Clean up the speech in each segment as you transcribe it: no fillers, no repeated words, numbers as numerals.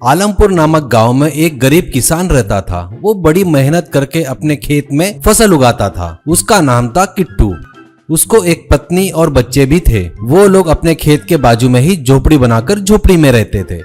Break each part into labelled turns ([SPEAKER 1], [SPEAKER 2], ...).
[SPEAKER 1] आलमपुर नामक गांव में एक गरीब किसान रहता था। वो बड़ी मेहनत करके अपने खेत में फसल उगाता था। उसका नाम था किट्टू। उसको एक पत्नी और बच्चे भी थे। वो लोग अपने खेत के बाजू में ही झोपड़ी बनाकर झोपड़ी में रहते थे।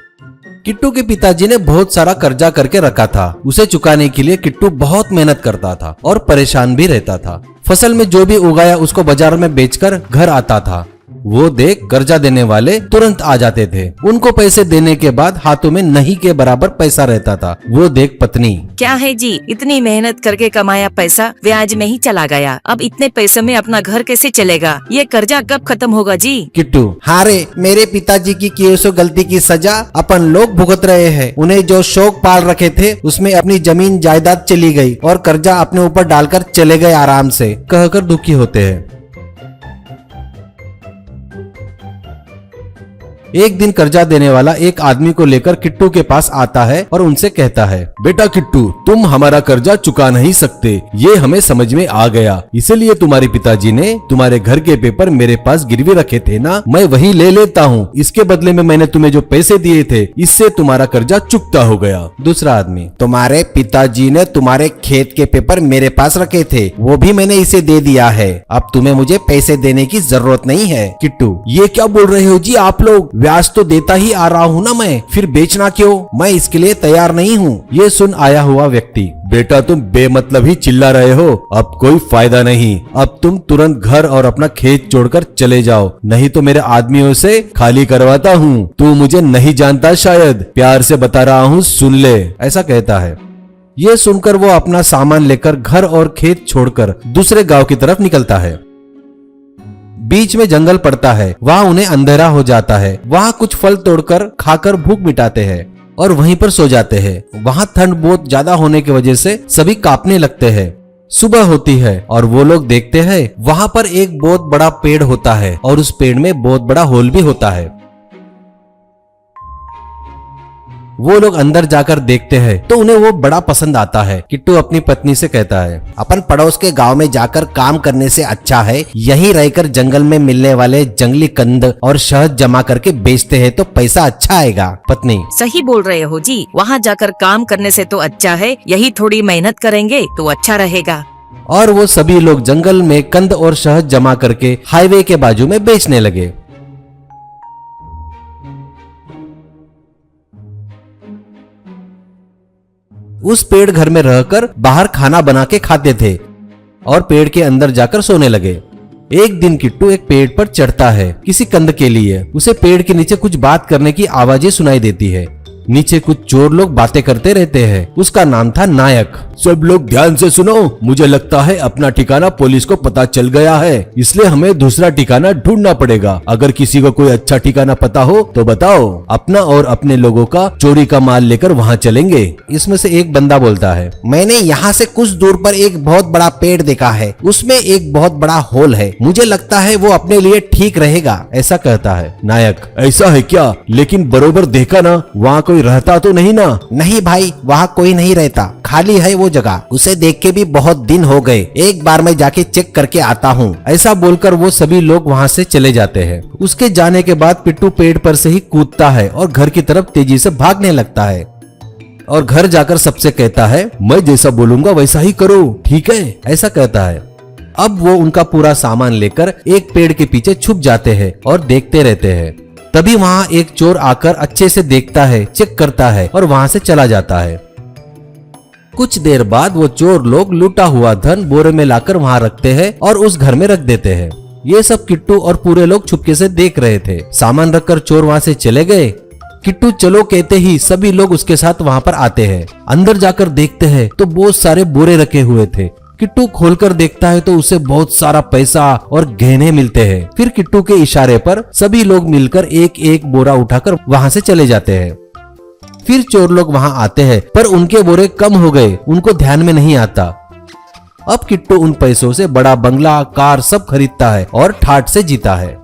[SPEAKER 1] किट्टू के पिताजी ने बहुत सारा कर्जा करके रखा था। उसे चुकाने के लिए किट्टू बहुत मेहनत करता था और परेशान भी रहता था। फसल में जो भी उगाया उसको बाजार में बेचकर घर आता था। वो देख कर्जा देने वाले तुरंत आ जाते थे। उनको पैसे देने के बाद हाथों में नहीं के बराबर पैसा रहता था। वो देख पत्नी,
[SPEAKER 2] क्या है जी, इतनी मेहनत करके कमाया पैसा ब्याज में ही चला गया। अब इतने पैसे में अपना घर कैसे चलेगा? ये कर्जा कब खत्म होगा जी?
[SPEAKER 1] किट्टू, हारे मेरे पिताजी की किए सो गलती की सजा अपन लोग भुगत रहे हैं। उन्हें जो शौक पाल रखे थे उसमें अपनी जमीन जायदाद चली गई और कर्जा अपने ऊपर डालकर चले गए आराम से, कहकर दुखी होते हैं। एक दिन कर्जा देने वाला एक आदमी को लेकर किट्टू के पास आता है और उनसे कहता है, बेटा किट्टू, तुम हमारा कर्जा चुका नहीं सकते, ये हमें समझ में आ गया। इसीलिए तुम्हारे पिताजी ने तुम्हारे घर के पेपर मेरे पास गिरवी रखे थे ना, मैं वही ले लेता हूँ। इसके बदले में मैंने तुम्हें जो पैसे दिए थे इससे तुम्हारा कर्जा चुकता हो गया। दूसरा आदमी, तुम्हारे पिताजी ने तुम्हारे खेत के पेपर मेरे पास रखे थे, वो भी मैंने इसे दे दिया है। अब तुम्हें मुझे पैसे देने की जरूरत नहीं है। किट्टू, ये क्या बोल रहे हो जी आप लोग? ब्याज तो देता ही आ रहा हूँ ना मैं, फिर बेचना क्यों? मैं इसके लिए तैयार नहीं हूँ। ये सुन आया हुआ व्यक्ति, बेटा तुम बेमतलब ही चिल्ला रहे हो, अब कोई फायदा नहीं। अब तुम तुरंत घर और अपना खेत छोड़कर चले जाओ, नहीं तो मेरे आदमियों से खाली करवाता हूँ। तू मुझे नहीं जानता शायद, प्यार से बता रहा हूँ, सुन ले, ऐसा कहता है। ये सुनकर वो अपना सामान लेकर घर और खेत छोड़कर दूसरे गांव की तरफ निकलता है। बीच में जंगल पड़ता है, वहाँ उन्हें अंधेरा हो जाता है। वहाँ कुछ फल तोड़कर खाकर भूख मिटाते हैं और वहीं पर सो जाते हैं। वहाँ ठंड बहुत ज्यादा होने की वजह से सभी कांपने लगते हैं। सुबह होती है और वो लोग देखते हैं वहाँ पर एक बहुत बड़ा पेड़ होता है और उस पेड़ में बहुत बड़ा होल भी होता है। वो लोग अंदर जाकर देखते हैं तो उन्हें वो बड़ा पसंद आता है। किट्टू अपनी पत्नी से कहता है, अपन पड़ोस के गांव में जाकर काम करने से अच्छा है यहीं रहकर जंगल में मिलने वाले जंगली कंद और शहद जमा करके बेचते हैं तो पैसा अच्छा आएगा। पत्नी,
[SPEAKER 2] सही बोल रहे हो जी, वहाँ जाकर काम करने से तो अच्छा है यही थोड़ी मेहनत करेंगे तो अच्छा रहेगा।
[SPEAKER 1] और वो सभी लोग जंगल में कंद और शहद जमा करके हाईवे के बाजू में बेचने लगे। उस पेड़ घर में रहकर बाहर खाना बना के खाते थे और पेड़ के अंदर जाकर सोने लगे। एक दिन किट्टू एक पेड़ पर चढ़ता है किसी कंद के लिए। उसे पेड़ के नीचे कुछ बात करने की आवाजें सुनाई देती है। नीचे कुछ चोर लोग बातें करते रहते हैं। उसका नाम था नायक। सब लोग ध्यान से सुनो, मुझे लगता है अपना ठिकाना पुलिस को पता चल गया है, इसलिए हमें दूसरा ठिकाना ढूंढना पड़ेगा। अगर किसी को कोई अच्छा ठिकाना पता हो तो बताओ, अपना और अपने लोगों का चोरी का माल लेकर वहाँ चलेंगे। इसमें से एक बंदा बोलता है, मैंने यहाँ से कुछ दूर पर एक बहुत बड़ा पेड़ देखा है, उसमें एक बहुत बड़ा होल है, मुझे लगता है वो अपने लिए ठीक रहेगा, ऐसा कहता है। नायक, ऐसा है क्या? लेकिन बरोबर देखा ना, वहाँ कोई रहता तो नहीं ना? नहीं भाई, वहाँ कोई नहीं रहता, खाली है वो जगह, उसे देख के भी बहुत दिन हो गए, एक बार मैं जाके चेक करके आता हूँ। ऐसा बोलकर वो सभी लोग वहाँ से चले जाते हैं। उसके जाने के बाद पिट्टू पेड़ पर से ही कूदता है और घर की तरफ तेजी से भागने लगता है और घर जाकर सबसे कहता है, मैं जैसा बोलूंगा वैसा ही करो, ठीक है, ऐसा कहता है। अब वो उनका पूरा सामान लेकर एक पेड़ के पीछे छुप जाते हैं और देखते रहते हैं। तभी वहाँ एक चोर आकर अच्छे से देखता है, चेक करता है और वहाँ से चला जाता है। कुछ देर बाद वो चोर लोग लूटा हुआ धन बोरे में लाकर वहाँ रखते हैं और उस घर में रख देते हैं। ये सब किट्टू और पूरे लोग छुपके से देख रहे थे। सामान रखकर चोर वहाँ से चले गए। किट्टू चलो कहते ही सभी लोग उसके साथ वहाँ पर आते हैं। अंदर जाकर देखते हैं तो बहुत सारे बोरे रखे हुए थे। किट्टू खोलकर देखता है तो उसे बहुत सारा पैसा और गहने मिलते हैं। फिर किट्टू के इशारे पर सभी लोग मिलकर एक एक बोरा उठाकर वहाँ से चले जाते हैं। फिर चोर लोग वहाँ आते हैं पर उनके बोरे कम हो गए, उनको ध्यान में नहीं आता। अब किट्टू उन पैसों से बड़ा बंगला, कार सब खरीदता है और ठाठ से जीता है।